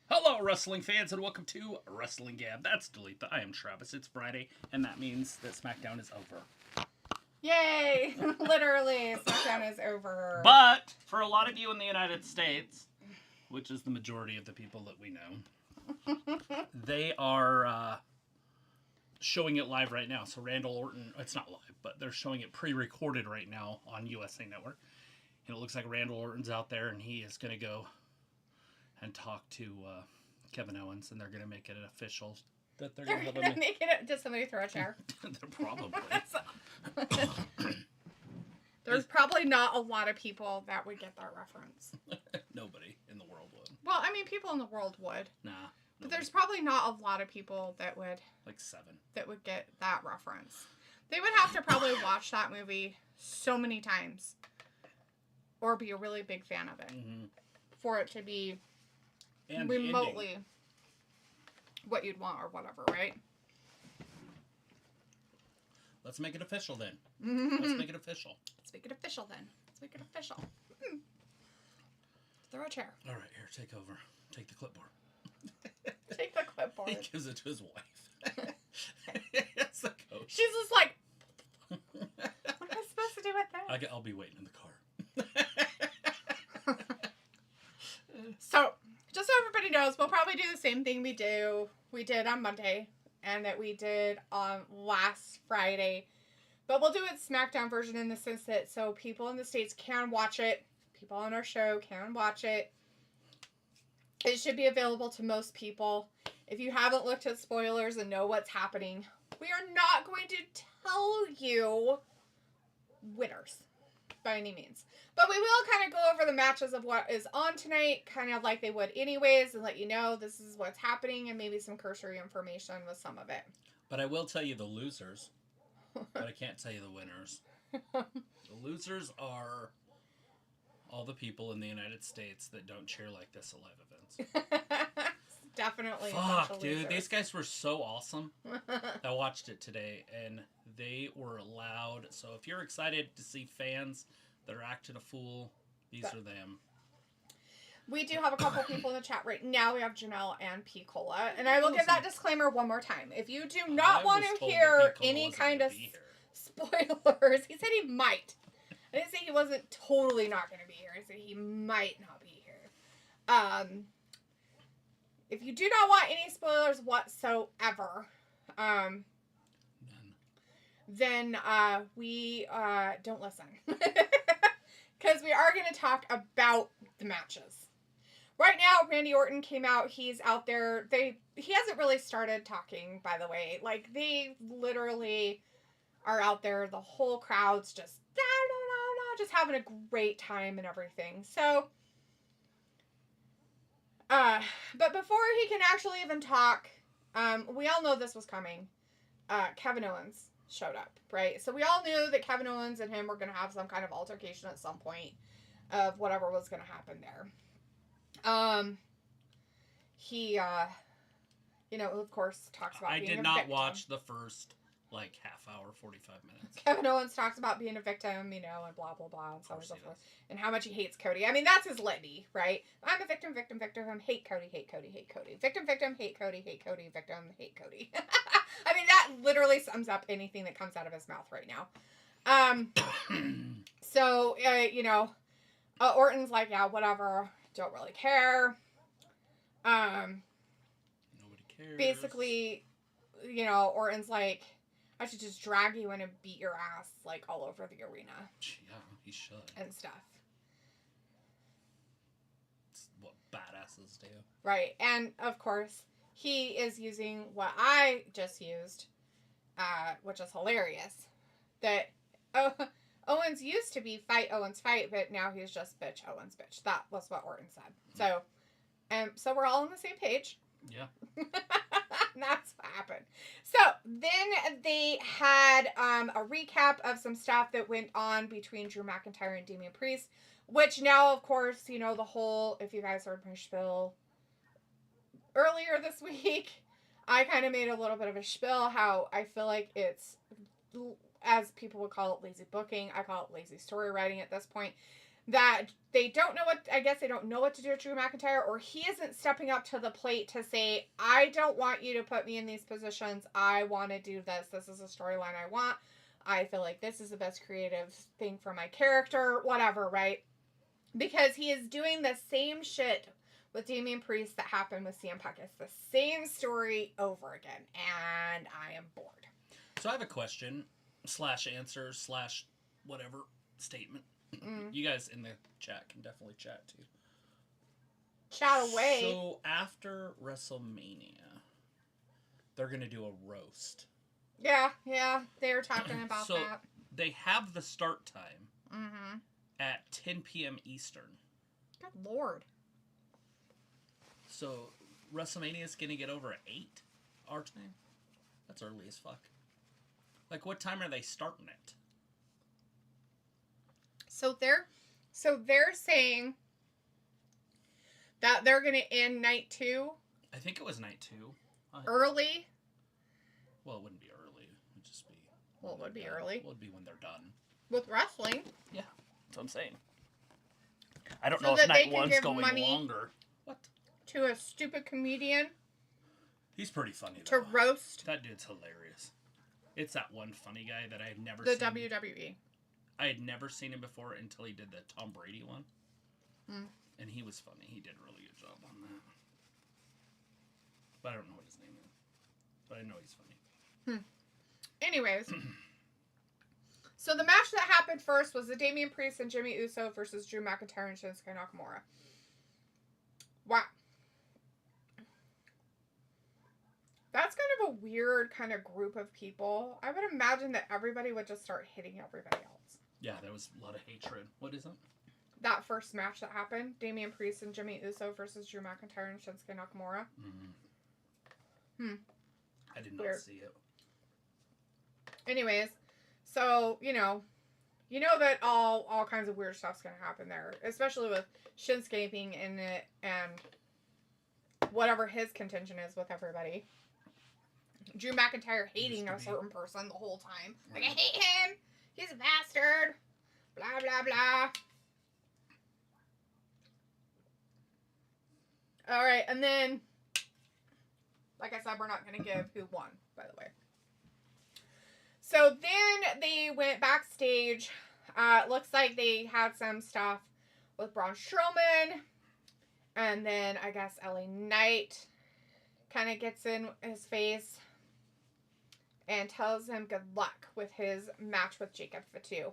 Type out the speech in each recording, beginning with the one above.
Hello, wrestling fans, and welcome to Wrestling Gab. That's Delita. I am Travis. It's Friday, and that means that SmackDown is over. Yay! Literally, SmackDown is over. But for a lot of you in the United States, which is the majority of the people that we know, they are showing it live right now. So Randall Orton, it's not live, but they're showing it pre-recorded right now on USA Network. And it looks like Randall Orton's out there, and he is going to go and talk to Kevin Owens, and they're going to make it an official that they're going to have They're make it. Did somebody throw a chair? Probably. There's probably not a lot of people that would get that reference. Nobody in the world would. Well, I mean, people in the world would. Nah. But there's probably not a lot of people that would. Like 7. That would get that reference. They would have to probably watch that movie so many times, or be a really big fan of it, for it to be and remotely what you'd want or whatever, right? Let's make it official then. Let's make it official. Let's make it official then. Let's make it official. Throw a chair. All right, here, take over. Take the clipboard. Take the clipboard. He gives it to his wife. That's the coach. She's just like, what am I supposed to do with that? I'll be waiting in the car. So, just so everybody knows, we'll probably do the same thing we did on Monday, and that we did on last Friday. But we'll do it SmackDown version in the sense that so people in the States can watch it. People on our show can watch it. It should be available to most people. If you haven't looked at spoilers and know what's happening, we are not going to tell you winners by any means. But we will kind of go over the matches of what is on tonight, kind of like they would anyways, and let you know this is what's happening, and maybe some cursory information with some of it. But I will tell you the losers, but I can't tell you the winners. The losers are all the people in the United States that don't cheer like this at live events. Definitely. Fuck, dude. These guys were so awesome. I watched it today, and they were loud. So if you're excited to see fans that are acting a fool, these are them. We do have a couple people in the chat right now. We have Janelle and P. Cola. And I will give that disclaimer one more time. If you do not want to hear any kind of spoilers, he said he might. I didn't say he wasn't totally not going to be here. I said he might not be here. If you do not want any spoilers whatsoever, then we don't listen. Because we are going to talk about the matches. Right now, Randy Orton came out. He's out there. He hasn't really started talking, by the way. Like, they literally are out there. The whole crowd's just having a great time and everything. So, but before he can actually even talk, we all know this was coming. Kevin Owens showed up, right? So we all knew that Kevin Owens and him were going to have some kind of altercation at some point of whatever was going to happen there. He, of course, talks about being a victim. I did not watch the first, half hour, 45 minutes. Kevin Owens talks about being a victim, and blah, blah, blah, and so on and so forth. And how much he hates Cody. I mean, that's his litany, right? I'm a victim, victim, victim. Hate Cody, hate Cody, hate Cody. Victim, victim, hate Cody, hate Cody, victim, hate Cody. I mean, that literally sums up anything that comes out of his mouth right now. So, Orton's like, yeah, whatever. Don't really care. Nobody cares. Basically, Orton's like, I should just drag you in and beat your ass, all over the arena. Yeah, he should. And stuff. It's what badasses do. Right. And, of course, he is using what I just used, which is hilarious. That Owens used to be fight Owens fight, but now he's just bitch Owens bitch. That was what Orton said. So we're all on the same page. Yeah. That's what happened. So then they had a recap of some stuff that went on between Drew McIntyre and Damian Priest, which now, of course, the whole, if you guys heard my spiel earlier this week, I kind of made a little bit of a spiel how I feel like it's, as people would call it, lazy booking. I call it lazy story writing at this point. that they don't know what, I guess they don't know what to do with Drew McIntyre, or he isn't stepping up to the plate to say, I don't want you to put me in these positions. I want to do this. This is a storyline I want. I feel like this is the best creative thing for my character, whatever, right? Because he is doing the same shit with Damian Priest that happened with CM Punk. It's the same story over again, and I am bored. So I have a question, / answer, / whatever statement. You guys in the chat can definitely chat too. Chat away. So after WrestleMania, they're going to do a roast. Yeah, they were talking about that. So they have the start time at 10 p.m. Eastern. Good Lord. So WrestleMania is going to get over at 8 our time? That's early as fuck. Like, what time are they starting it? So they're saying that they're going to end night 2. I think it was night 2. Early. Well, it wouldn't be early. It would just be... Well, it would be early. Well, it would be when they're done. With wrestling. Yeah, that's what I'm saying. I don't know if night 1's going longer. What? To a stupid comedian. He's pretty funny, though. To roast. That dude's hilarious. It's that one funny guy that I had never seen. The WWE. I had never seen him before until he did the Tom Brady one. And he was funny. He did a really good job on that. But I don't know what his name is. But I know he's funny. Anyways. So the match that happened first was the Damian Priest and Jimmy Uso versus Drew McIntyre and Shinsuke Nakamura. Wow. That's kind of a weird kind of group of people. I would imagine that everybody would just start hitting everybody else. Yeah, there was a lot of hatred. What is it? That first match that happened. Damian Priest and Jimmy Uso versus Drew McIntyre and Shinsuke Nakamura. I did not see it. Anyways, so, you know that all kinds of weird stuff's going to happen there. Especially with Shinsuke being in it and whatever his contention is with everybody. Drew McIntyre hating a certain person the whole time. Like, I hate him. He's a bastard. Blah, blah, blah. Alright, and then, like I said, we're not going to give who won, by the way. So then they went backstage. Looks like they had some stuff with Braun Strowman. And then, I guess, LA Knight kind of gets in his face and tells him good luck with his match with Jacob Fatu.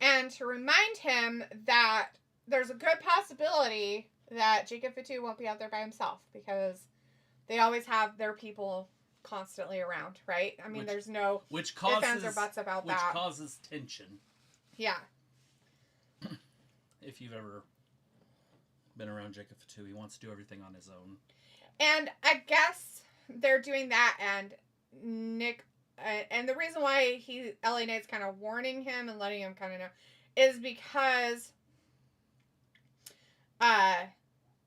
And to remind him that there's a good possibility that Jacob Fatu won't be out there by himself because they always have their people constantly around, right? I mean, there's no ifs, ands, or buts about that. Which causes tension. Yeah. If you've ever been around Jacob Fatu, he wants to do everything on his own. And I guess they're doing that, and Nick... and the reason why LA Knight's kind of warning him and letting him kind of know is because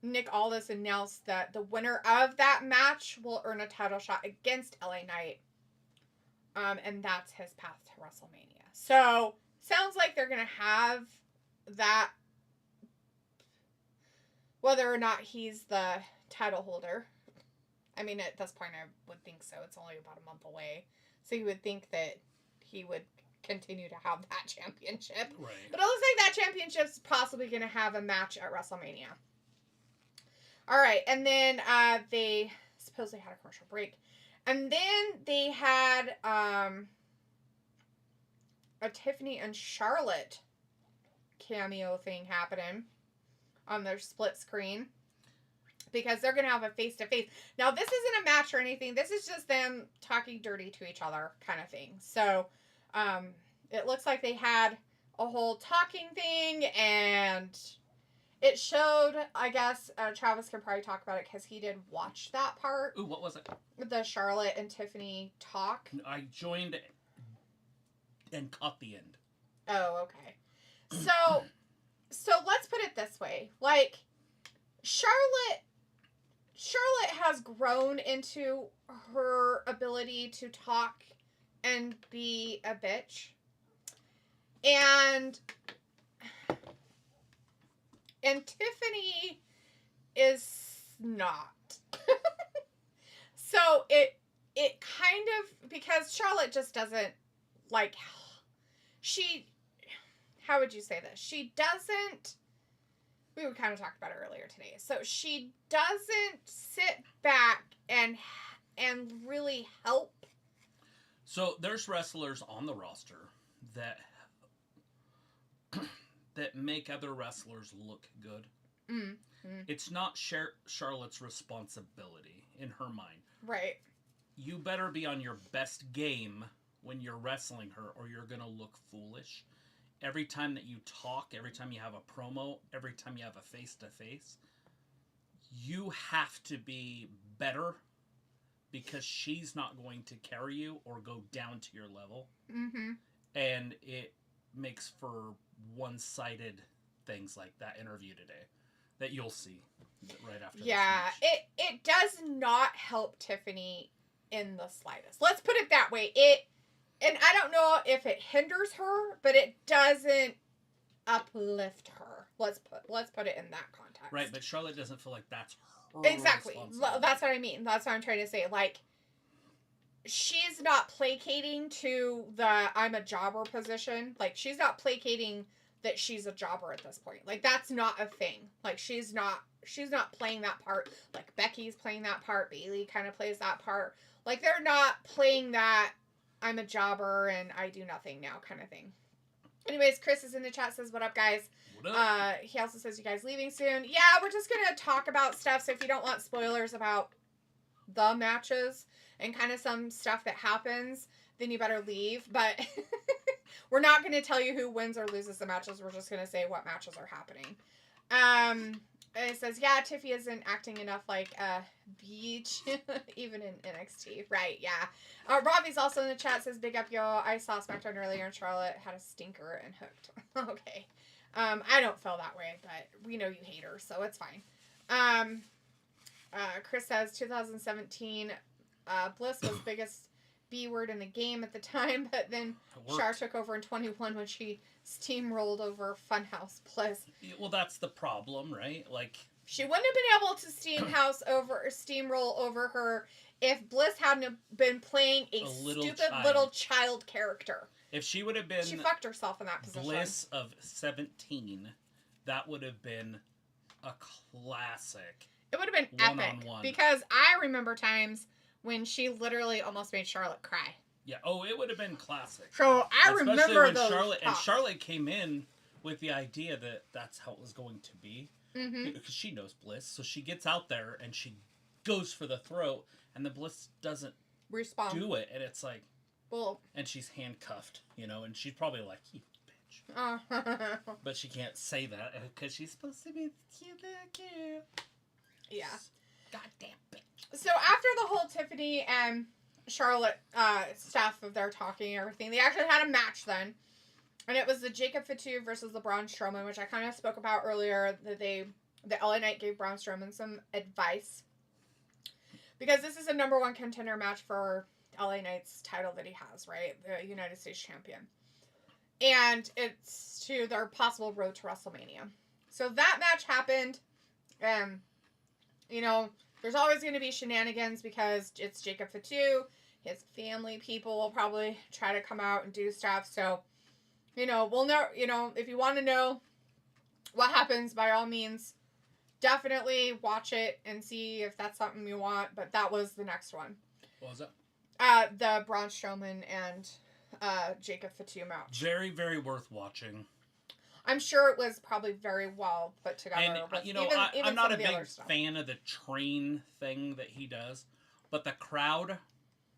Nick Aldis announced that the winner of that match will earn a title shot against LA Knight. And that's his path to WrestleMania. So, sounds like they're going to have that, whether or not he's the title holder. I mean, at this point, I would think so. It's only about a month away. So you would think that he would continue to have that championship. Right. But it looks like that championship's possibly going to have a match at WrestleMania. All right. And then they supposedly had a commercial break. And then they had a Tiffany and Charlotte cameo thing happening on their split screen. Because they're going to have a face-to-face. Now, this isn't a match or anything. This is just them talking dirty to each other kind of thing. So, it looks like they had a whole talking thing. And it showed, I guess, Travis can probably talk about it because he did watch that part. Ooh, what was it? The Charlotte and Tiffany talk. I joined and caught the end. Oh, okay. So let's put it this way. Like, Charlotte has grown into her ability to talk and be a bitch. And Tiffany is not. So it kind of, because Charlotte just doesn't like, how would you say this? She doesn't, we kind of talked about it earlier today. So she doesn't sit back and really help. So there's wrestlers on the roster that make other wrestlers look good. Mm-hmm. It's not Charlotte's responsibility in her mind. Right. You better be on your best game when you're wrestling her, or you're going to look foolish. Every time that you talk, every time you have a promo, every time you have a face-to-face, you have to be better, because she's not going to carry you or go down to your level. Mm-hmm. And it makes for one-sided things like that interview today that you'll see right after this match. It does not help Tiffany in the slightest. Let's put it that way. And I don't know if it hinders her, but it doesn't uplift her. Let's put it in that context. Right, but Charlotte doesn't feel like that's her exactly. That's what I mean. That's what I'm trying to say. Like, she's not placating to the I'm a jobber position. Like, she's not placating that she's a jobber at this point. Like, that's not a thing. Like, she's not playing that part. Like, Becky's playing that part. Bayley kind of plays that part. Like, they're not playing that I'm a jobber and I do nothing now kind of thing. Anyways, Chris is in the chat, says, what up, guys? What up? He also says, you guys leaving soon? Yeah, we're just going to talk about stuff. So if you don't want spoilers about the matches and kind of some stuff that happens, then you better leave. But we're not going to tell you who wins or loses the matches. We're just going to say what matches are happening. It says, yeah, Tiffy isn't acting enough like a beach, even in NXT. Right, yeah. Robbie's also in the chat, says, big up, yo. I saw SmackDown earlier and Charlotte had a stinker and hooked. Okay. I don't feel that way, but we know you hate her, so it's fine. Chris says, 2017, Bliss was biggest B word in the game at the time, but then Char took over in 21 when she steamrolled over Funhouse Bliss. Well, that's the problem, right? Like, she wouldn't have been able to steamroll over her if Bliss hadn't been playing a stupid little child character. If she would have been, she fucked herself in that position. Bliss of 17, that would have been a classic. It would have been epic, because I remember times when she literally almost made Charlotte cry. Yeah. Oh, it would have been classic. So I remember those. Charlotte came in with the idea that that's how it was going to be, because she knows Bliss, so she gets out there and she goes for the throat, and the Bliss doesn't do it, and it's like, well, and she's handcuffed, and she's probably like, you bitch, but she can't say that because she's supposed to be cute. Yeah. Goddamn bitch. So after the whole Tiffany and Charlotte stuff of their talking and everything, they actually had a match then. And it was the Jacob Fatu versus the Braun Strowman, which I kind of spoke about earlier, that the LA Knight gave Braun Strowman some advice. Because this is a number one contender match for LA Knight's title that he has, right? The United States champion. And it's to their possible road to WrestleMania. So that match happened. There's always going to be shenanigans because it's Jacob Fatu. His family people will probably try to come out and do stuff. So, we'll know, if you want to know what happens, by all means, definitely watch it and see if that's something you want. But that was the next one. What was that? The Braun Strowman and Jacob Fatu match. Very, very worth watching. I'm sure it was probably very well put together. And, I'm not a big fan of the train thing that he does, but the crowd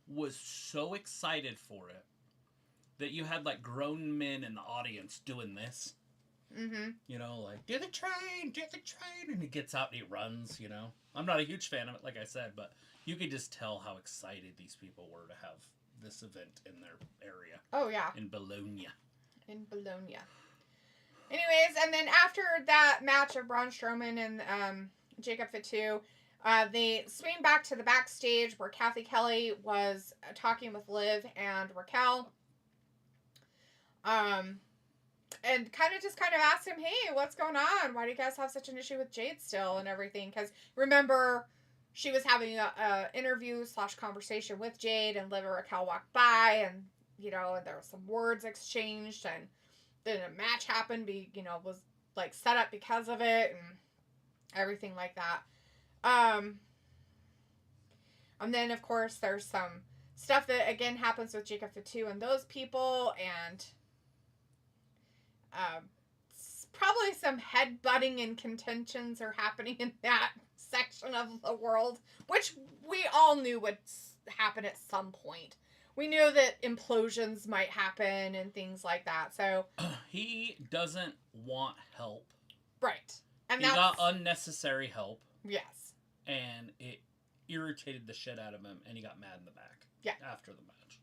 was so excited for it that you had, like, grown men in the audience doing this. Mm-hmm. Like, do the train, and he gets out and he runs, I'm not a huge fan of it, like I said, but you could just tell how excited these people were to have this event in their area. Oh, yeah. In Bologna. Anyways, and then after that match of Braun Strowman and Jacob Fatu, They swing back to the backstage where Kathy Kelly was talking with Liv and Raquel. And kind of asked him, hey, what's going on? Why do you guys have such an issue with Jade still and everything? Because remember, she was having a interview / conversation with Jade, and Liv and Raquel walked by, and, you know, and there were some words exchanged, and then a match happened, was, like, set up because of it, and everything like that. And then, of course, there's some stuff that, again, happens with Jacob Fatu and those people, and probably some headbutting and contentions are happening in that section of the world, which we all knew would happen at some point. We knew that implosions might happen and things like that, so... He doesn't want help. Right. And he got unnecessary help. Yes. And it irritated the shit out of him, and he got mad in the back. Yeah. After the match.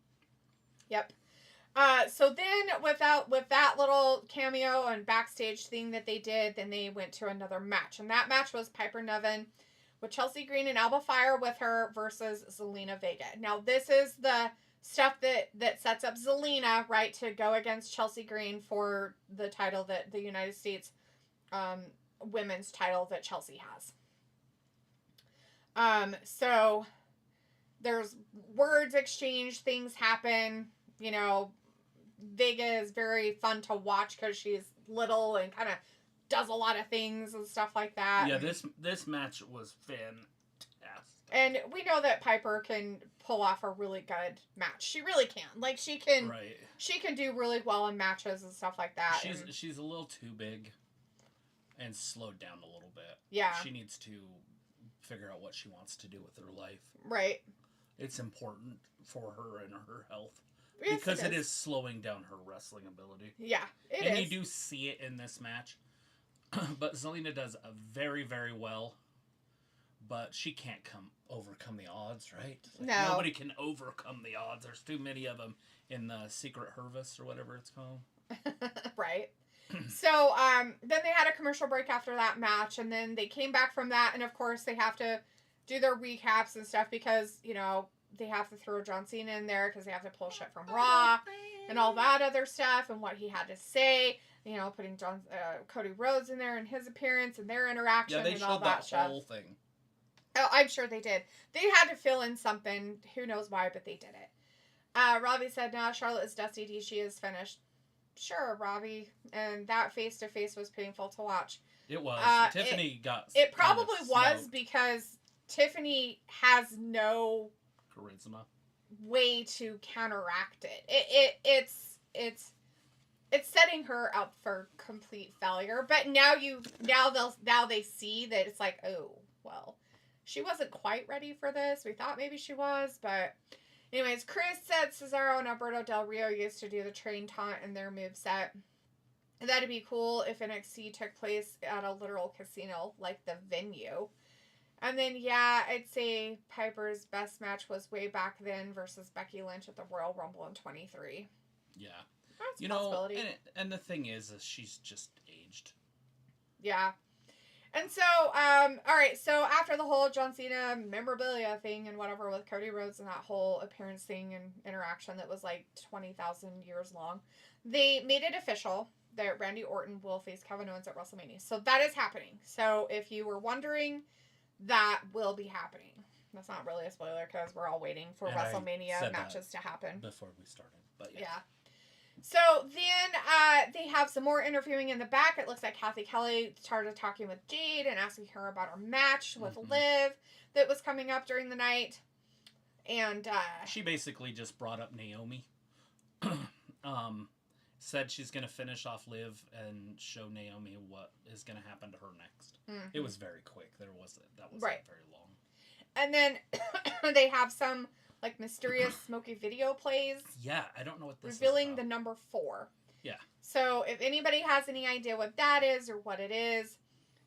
Yep. So then, with that little cameo and backstage thing that they did, then they went to another match. And that match was Piper Niven with Chelsea Green and Alba Fire with her versus Zelina Vega. Now, this is the stuff that sets up Zelina, right, to go against Chelsea Green for the title that the United States women's title that Chelsea has. So there's words exchanged, things happen, you know. Vega is very fun to watch because she's little and kind of does a lot of things and stuff like that. Yeah, this match was fantastic. And we know that Piper can pull off a really good match. She really can. Like, she can do really well in matches and stuff like that. She's a little too big and slowed down a little bit. Yeah. She needs to figure out what she wants to do with her life. Right. It's important for her and her health. Yes, because it is slowing down her wrestling ability. Yeah, it is. And you do see it in this match. But Zelina does very, very well. But she can't overcome the odds, right? Like, no. Nobody can overcome the odds. There's too many of them in the Secret Harvest or whatever it's called. Right. So, then they had a commercial break after that match. And then they came back from that. And, of course, they have to do their recaps and stuff because, you know, they have to throw John Cena in there because they have to pull shit from Raw and all that other stuff and what he had to say. You know, putting Cody Rhodes in there and his appearance and their interaction and all that stuff. Whole thing. Oh, I'm sure they did. They had to fill in something. Who knows why, but they did it. Robbie said, "No, Charlotte is dusty. She is finished." Sure, Robbie. And that face-to-face was painful to watch. It was. Tiffany got... It probably was because Tiffany has no... charisma way to counteract it. It's setting her up for complete failure. But now they see that it's like, oh, well, she wasn't quite ready for this. We thought maybe she was, but anyways, Chris said Cesaro and Alberto Del Rio used to do the train taunt in their moveset. And that'd be cool if NXT took place at a literal casino like the Venue. And then, yeah, I'd say Piper's best match was way back then versus Becky Lynch at the Royal Rumble in 23. Yeah. That's a possibility. And the thing is she's just aged. Yeah. And so, all right, so after the whole John Cena memorabilia thing and whatever with Cody Rhodes and that whole appearance thing and interaction that was like 20,000 years long, they made it official that Randy Orton will face Kevin Owens at WrestleMania. So that is happening. So if you were wondering... that will be happening. That's not really a spoiler because we're all waiting for WrestleMania matches to happen. Before we started, but yeah. So then they have some more interviewing in the back. It looks like Kathy Kelly started talking with Jade and asking her about her match with Liv that was coming up during the night. And she basically just brought up Naomi. Said she's going to finish off Liv and show Naomi what is going to happen to her next. Mm-hmm. It was very quick. That wasn't very long. And then they have some like mysterious smoky video plays. Yeah, I don't know what this is revealing the number 4. Yeah. So if anybody has any idea what that is or what it is,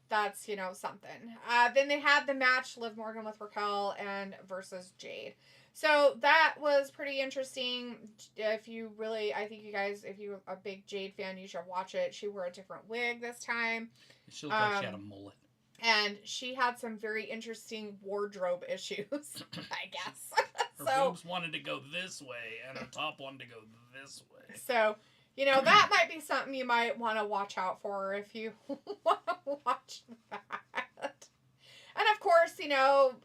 that's, you know, something. Then they had the match Liv Morgan with Raquel and versus Jade. So that was pretty interesting. If you you're a big Jade fan, you should watch it. She wore a different wig this time. She looked like she had a mullet. And she had some very interesting wardrobe issues, I guess. Her boobs wanted to go this way, and her top wanted to go this way. So, that might be something you might want to watch out for if you want to watch that. And of course,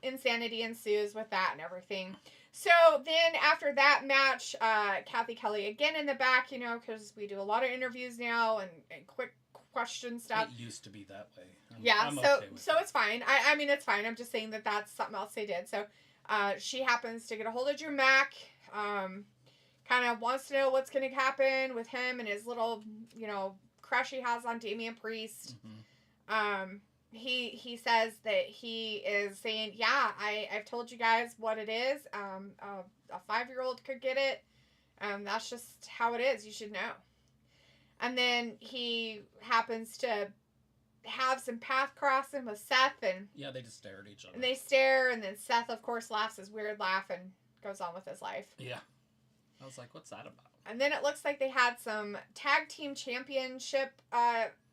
insanity ensues with that and everything. So then after that match, Kathy Kelly again in the back, because we do a lot of interviews now and quick question stuff. It used to be that way. I'm okay with it. It's fine. I mean, it's fine. I'm just saying that that's something else they did. So she happens to get a hold of Drew Mack, kind of wants to know what's going to happen with him and his little, crush he has on Damian Priest. Mm-hmm. He says that he is saying, yeah, I've told you guys what it is. A 5-year-old could get it. That's just how it is. You should know. And then he happens to have some path crossing with Seth. And yeah, they just stare at each other. And they stare, and then Seth, of course, laughs his weird laugh and goes on with his life. Yeah. I was like, what's that about? And then it looks like they had some tag team championship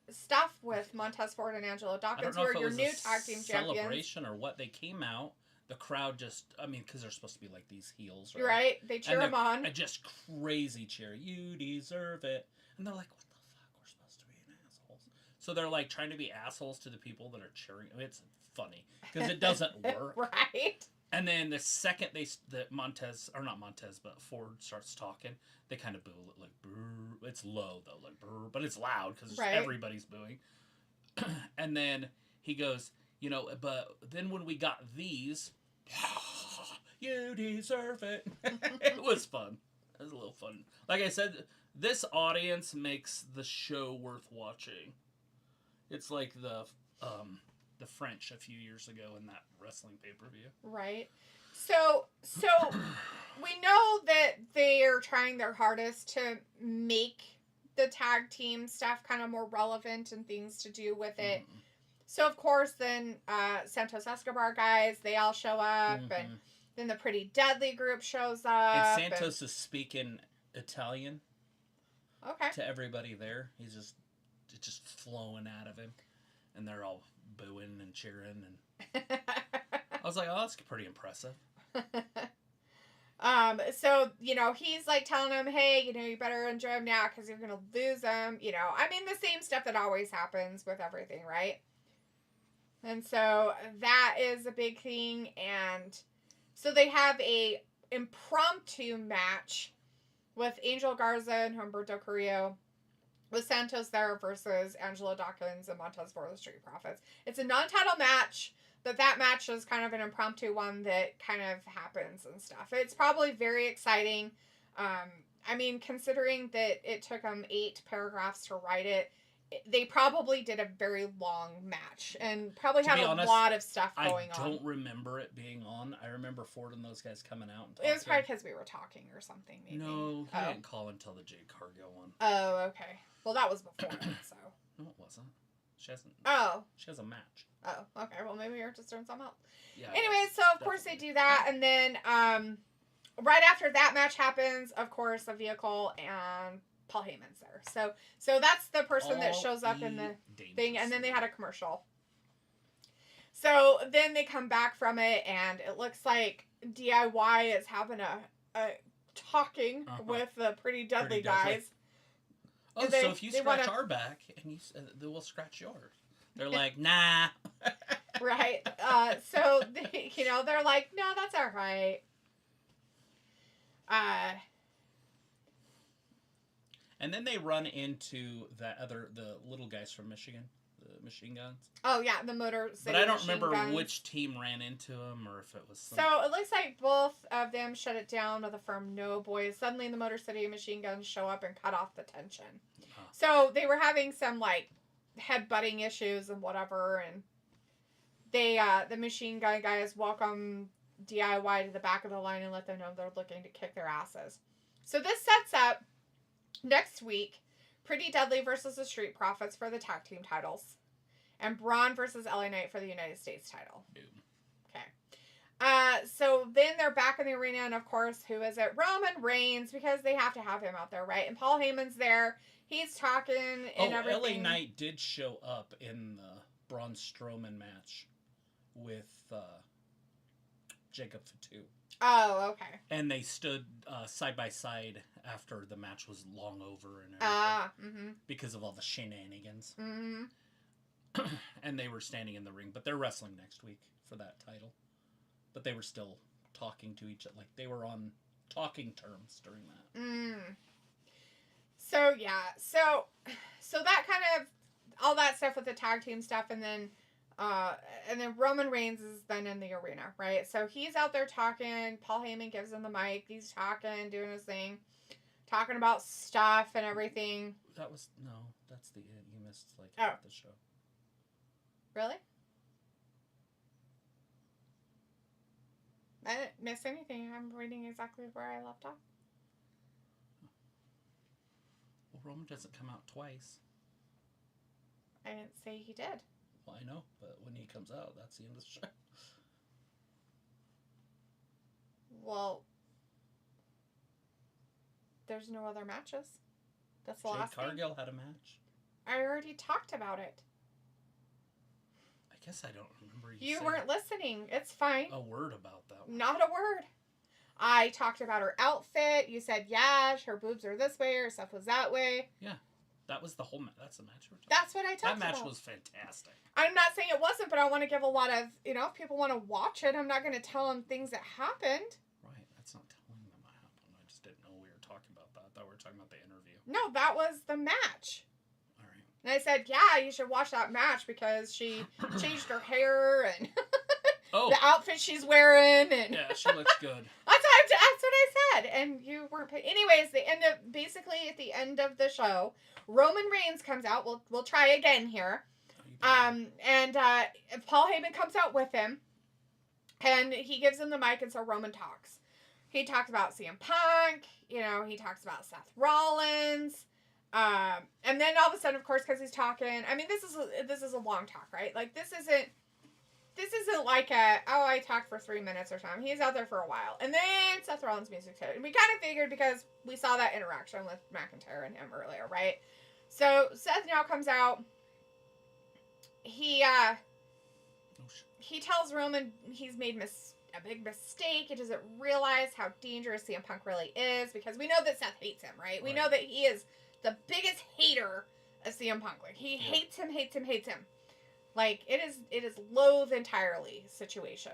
stuff with Montez Ford and Angelo Dawkins, who are your new tag team champions. Celebration or what? They came out. The crowd just, because they're supposed to be like these heels, right? Right. They cheer them on. Just crazy cheer. You deserve it. And they're like, what the fuck? We're supposed to be assholes. So they're like trying to be assholes to the people that are cheering. I mean, it's funny because it doesn't work. Right. And then the second not Montez, but Ford starts talking, they kind of boo it like, brr. It's low though, like, brr, but it's loud because everybody's booing. And then he goes, but then when we got these, you deserve it. It was fun. It was a little fun. Like I said, this audience makes the show worth watching. It's like the French a few years ago in that wrestling pay-per-view. Right. So we know that they are trying their hardest to make the tag team stuff kind of more relevant and things to do with it. Mm-hmm. So, of course, then Santos Escobar guys, they all show up, mm-hmm. and then the Pretty Deadly group shows up. And Santos is speaking Italian. Okay. To everybody there. It's just flowing out of him. And they're all booing and cheering. And I was like, oh, that's pretty impressive. So, he's like telling him, hey, you better enjoy him now because you're going to lose him. I mean, the same stuff that always happens with everything, right? And so that is a big thing. And so they have a impromptu match with Angel Garza and Humberto Carrillo with Santos there versus Angelo Dawkins and Montez Ford, the Street Profits. It's a non-title match, but that match is kind of an impromptu one that kind of happens and stuff. It's probably very exciting. I mean, considering that it took them 8 paragraphs to write it, they probably did a very long match and probably had a lot of stuff going on. I don't remember it being on. I remember Ford and those guys coming out and talking. It was probably because we were talking or something, maybe. No, he didn't call until the Jade Cargill one. Oh, okay. Well, that was before that, so. No, it wasn't. She hasn't. Oh. She has a match. Oh, okay. Well, maybe you're just doing something else. Yeah. Anyway, so of course they do that, and then right after that match happens, of course, the vehicle and Paul Heyman's there. So that's the person that shows up in the thing, and then they had a commercial. So then they come back from it, and it looks like DIY is having a talking with the Pretty Deadly guys. Oh, so if you scratch our back, and they will scratch yours. They're like, nah. Right. So they're like, no, that's all right. And then they run into the little guys from Michigan, the machine guns. Oh yeah, the Motor City. But I don't remember which team ran into them or if it was. So it looks like both of them shut it down with a firm no, boys. Suddenly the Motor City machine guns show up and cut off the tension. So they were having some like headbutting issues and whatever, and they the machine gun guys welcome DIY to the back of the line and let them know they're looking to kick their asses. So this sets up next week Pretty Deadly versus the Street Profits for the tag team titles, and Braun versus LA Knight for the United States title. Boom. Okay. So then they're back in the arena, and of course, who is it? Roman Reigns, because they have to have him out there, right? And Paul Heyman's there. He's talking and everything. LA Knight did show up in the Braun Strowman match with Jacob Fatu. Oh, okay. And they stood side by side after the match was long over and everything. Because of all the shenanigans. And they were standing in the ring, but they're wrestling next week for that title. But they were still talking to each other. Like, they were on talking terms during that. So, yeah. So that kind of, all that stuff with the tag team stuff, and then Roman Reigns is then in the arena, right? So he's out there talking. Paul Heyman gives him the mic. He's talking, doing his thing, talking about stuff and everything. That's the end. You missed, like, half the show. Really? I didn't miss anything. I'm reading exactly where I left off. Well, Roman doesn't come out twice. I didn't say he did. Well, I know, but when he comes out, that's the end of the show. Well, there's no other matches. That's the last thing. Jade Cargill had a match. I already talked about it. I guess I don't remember you weren't listening. It's fine. A word about that one. Not a word. I talked about her outfit. You said, yeah, her boobs are this way, her stuff was that way. Yeah. That was the whole match. That's the match we're talking That's what I talked about. That match was fantastic. I'm not saying it wasn't, but I want to give a lot of, if people want to watch it, I'm not going to tell them things that happened. Right. That's not telling them what happened. I just didn't know we were talking about that. I thought we were talking about the interview. No, that was the match. All right. And I said, yeah, you should watch that match because she changed her hair and the outfit she's wearing. And yeah, she looks good. That's what I said. And you weren't paying. Anyways, at the end of the show, Roman Reigns comes out. We'll try again here. And Paul Heyman comes out with him. And he gives him the mic, and so Roman talks. He talks about CM Punk. He talks about Seth Rollins. And then all of a sudden, of course, because he's talking. I mean, this is a long talk, right? Like, this isn't like I talked for 3 minutes or something. He's out there for a while. And then Seth Rollins' music hit. And we kind of figured because we saw that interaction with McIntyre and him earlier, right? So Seth now comes out. He tells Roman he's made a big mistake. He doesn't realize how dangerous CM Punk really is because we know that Seth hates him, right? We know that he is the biggest hater of CM Punk. Like, he hates him. Like, it is loathe entirely situation.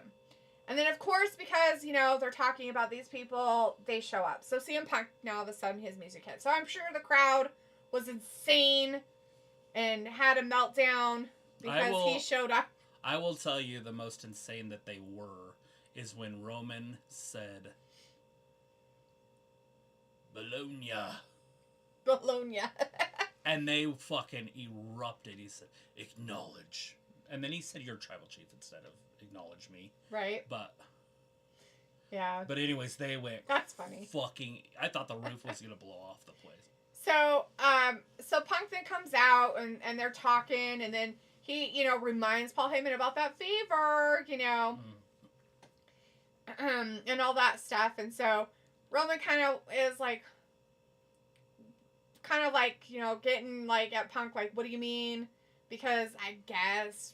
And then, of course, because, they're talking about these people, they show up. So CM Punk, now all of a sudden, his music hit. So I'm sure the crowd was insane and had a meltdown because he showed up. I will tell you the most insane that they were is when Roman said, Bologna. And they fucking erupted. He said, acknowledge. And then he said, you're tribal chief instead of acknowledge me. Right. But. Yeah. But anyways, they went. That's funny. I thought the roof was going to blow off the place. So Punk then comes out and they're talking and then he, reminds Paul Heyman about that favor, and all that stuff. And so Roman kind of is like, getting like at Punk, like, what do you mean? Because I guess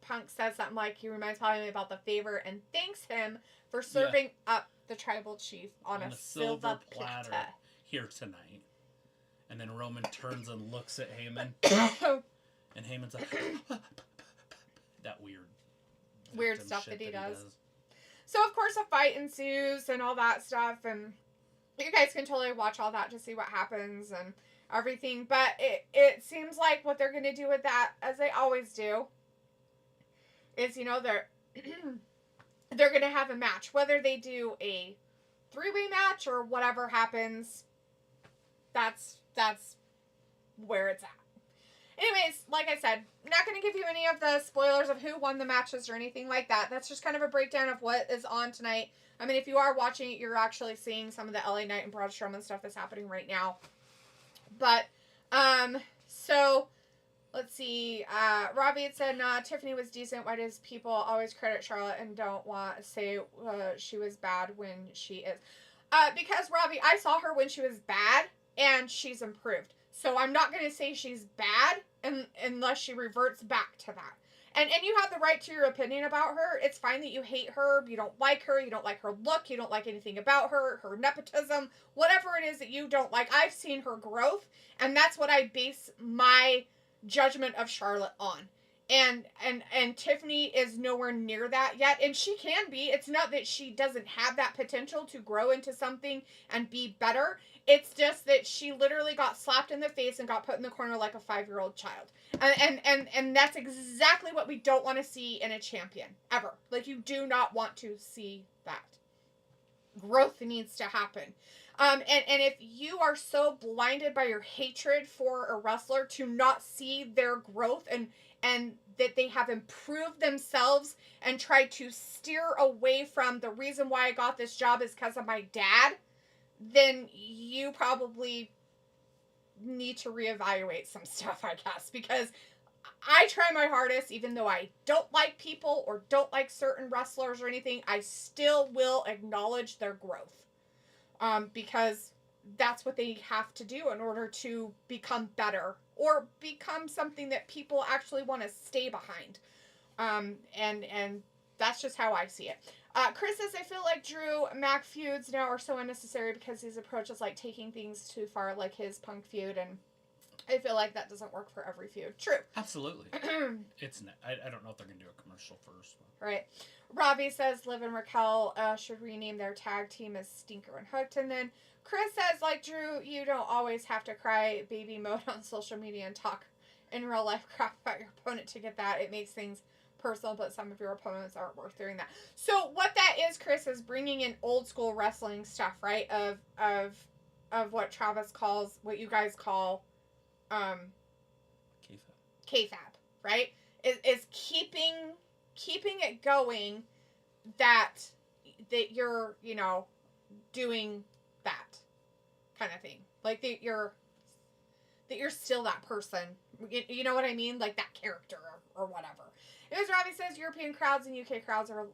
Punk says something like he reminds Paul Heyman about the favor and thanks him for serving up the tribal chief on a silver platter here tonight. And then Roman turns and looks at Heyman. And Heyman's like, that weird stuff that he does. So, of course, a fight ensues and all that stuff. And you guys can totally watch all that to see what happens and everything. But it seems like what they're going to do with that, as they always do, is, they're they're going to have a match. Whether they do a 3-way match or whatever happens, that's where it's at. Anyways, like I said, not going to give you any of the spoilers of who won the matches or anything like that. That's just kind of a breakdown of what is on tonight. I mean, if you are watching it, you're actually seeing some of the LA Knight and Braun Strowman stuff that's happening right now. But, so, let's see. Robbie had said, nah, Tiffany was decent. Why does people always credit Charlotte and don't want to say she was bad when she is? Because, Robbie, I saw her when she was bad, and she's improved. So I'm not going to say she's bad unless she reverts back to that. And you have the right to your opinion about her. It's fine that you hate her, you don't like her look, you don't like anything about her nepotism, whatever it is that you don't like. I've seen her growth, and that's what I base my judgment of Charlotte on. And Tiffany is nowhere near that yet, and she can be. It's not that she doesn't have that potential to grow into something and be better. It's just that she literally got slapped in the face and got put in the corner like a 5-year-old child. And that's exactly what we don't want to see in a champion, ever. Like, you do not want to see that. Growth needs to happen. And if you are so blinded by your hatred for a wrestler to not see their growth and that they have improved themselves and tried to steer away from the reason why I got this job is because of my dad, then you probably need to reevaluate some stuff, I guess, because I try my hardest, even though I don't like people or don't like certain wrestlers or anything, I still will acknowledge their growth. Because that's what they have to do in order to become better or become something that people actually want to stay behind. And that's just how I see it. Chris says, I feel like Drew Mac feuds now are so unnecessary because his approach is like taking things too far, like his Punk feud, and I feel like that doesn't work for every feud. True. Absolutely. It's not. I don't know if they're going to do a commercial first. Right. Robbie says Liv and Raquel should rename their tag team as Stinker and Hooked. And then Chris says, like Drew, you don't always have to cry baby mode on social media and talk in real life crap about your opponent to get that. It makes things personal, but some of your opponents aren't worth doing that. So what that is, Chris, is bringing in old school wrestling stuff, right? Of what Travis calls, what you guys call kayfabe, right? Is keeping it going that you're, doing that kind of thing. Like that you're still that person. You know what I mean? Like that character or whatever. As Robbie says, European crowds and UK crowds are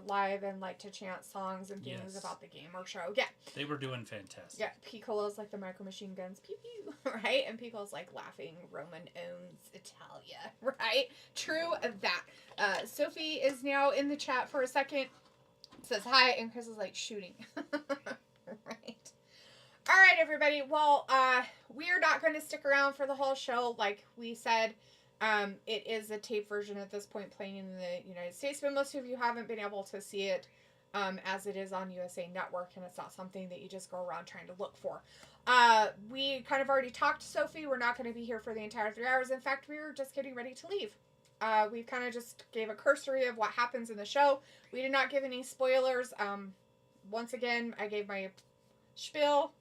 live and like to chant songs and things about the game or show. Yeah. They were doing fantastic. Yeah. Piccolo's like the micro machine guns. Pew pew. Right? And Piccolo's like laughing. Roman owns Italia. Right? True that. Sophie is now in the chat for a second. Says hi. And Chris is like shooting. Right. All right, everybody. Well, we're not going to stick around for the whole show like we said. It is a tape version at this point playing in the United States, but most of you haven't been able to see it as it is on USA Network, and it's not something that you just go around trying to look for. We kind of already talked to Sophie. We're not going to be here for the entire 3 hours. In fact, we were just getting ready to leave. We kind of just gave a cursory of what happens in the show. We did not give any spoilers. Once again, I gave my spiel.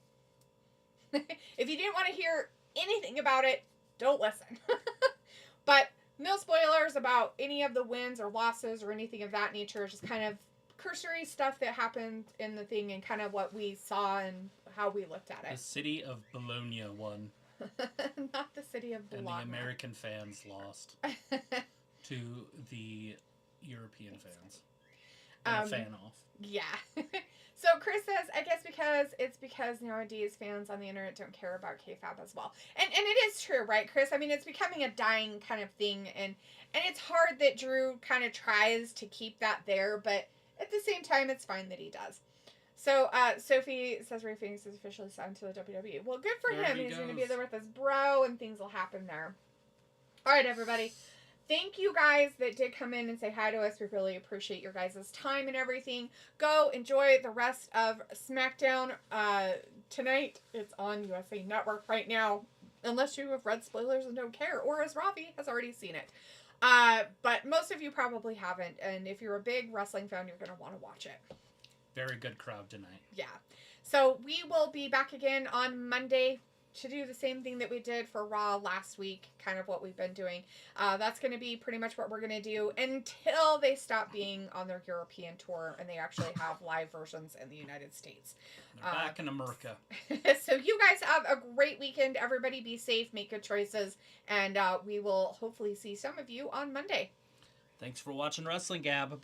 If you didn't want to hear anything about it, don't listen. But no spoilers about any of the wins or losses or anything of that nature. Just kind of cursory stuff that happened in the thing and kind of what we saw and how we looked at it. The city of Bologna won. Not the city of Bologna. And the American fans lost to the European fans. And a fan off. Yeah. So Chris says, I guess because nowadays fans on the internet don't care about kayfabe as well. And it is true, right, Chris? I mean, it's becoming a dying kind of thing, and it's hard that Drew kind of tries to keep that there, but at the same time, it's fine that he does. So Sophie says Rey Fenix is officially signed to the WWE. Well, good for him. He's going to be there with his bro, and things will happen there. All right, everybody. Thank you guys that did come in and say hi to us. We really appreciate your guys' time and everything. Go enjoy the rest of SmackDown tonight. It's on USA Network right now, unless you have read spoilers and don't care, or as Ravi has already seen it. But most of you probably haven't, and if you're a big wrestling fan, you're going to want to watch it. Very good crowd tonight. Yeah. So we will be back again on Monday to do the same thing that we did for Raw last week, kind of what we've been doing. That's going to be pretty much what we're going to do until they stop being on their European tour and they actually have live versions in the United States. They're back in America. So you guys have a great weekend. Everybody be safe, make good choices, and we will hopefully see some of you on Monday. Thanks for watching Wrestling Gab. Bye.